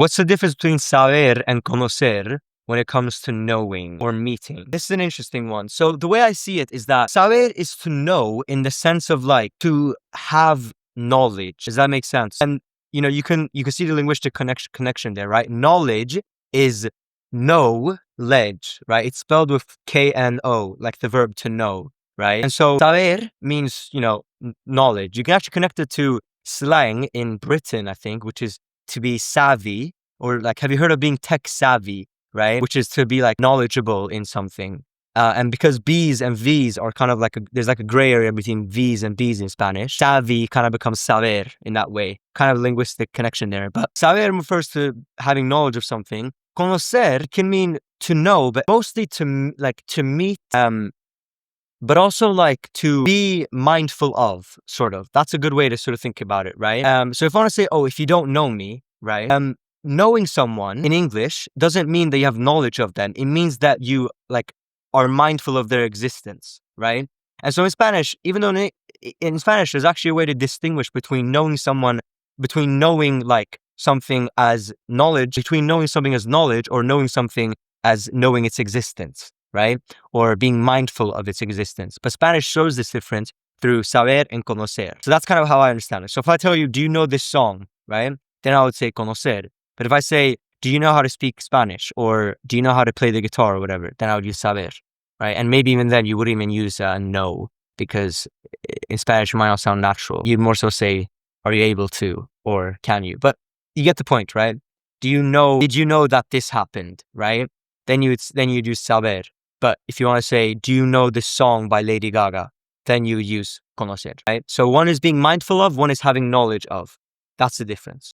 What's the difference between saber and conocer when it comes to knowing or meeting? This is an interesting one. So the way I see it is that saber is to know in the sense of like to have knowledge. Does that make sense? And you know, you can see the linguistic connection there, right? Knowledge is know-ledge, right? It's spelled with K-N-O, like the verb to know, right? And so saber means, you know, knowledge. You can actually connect it to slang in Britain, I think, which is to be savvy, or like, have you heard of being tech savvy, right? Which is to be like knowledgeable in something. And because B's and V's are kind of like, there's like a gray area between V's and B's in Spanish, savvy kind of becomes saber in that way, kind of linguistic connection there. But saber refers to having knowledge of something. Conocer can mean to know, but mostly to like to meet, but also like to be mindful of, sort of. That's a good way to sort of think about it, right? So if I want to say, oh, if you don't know me, right? Knowing someone in English doesn't mean that you have knowledge of them. It means that you like are mindful of their existence, right? And so in Spanish, even though in Spanish, there's actually a way to distinguish between knowing someone, between knowing like something as knowledge, between knowing something as knowledge or knowing something as knowing its existence, right? Or being mindful of its existence. But Spanish shows this difference through saber and conocer. So that's kind of how I understand it. So if I tell you, do you know this song, right? Then I would say conocer. But if I say, do you know how to speak Spanish? Or do you know how to play the guitar or whatever? Then I would use saber, right? And maybe even then you wouldn't even use know, because in Spanish it might not sound natural. You'd more so say, are you able to, or can you? But you get the point, right? Did you know that this happened, right? Then you'd use saber. But if you want to say, do you know this song by Lady Gaga? Then you use conocer, right? So one is being mindful of, one is having knowledge of. That's the difference.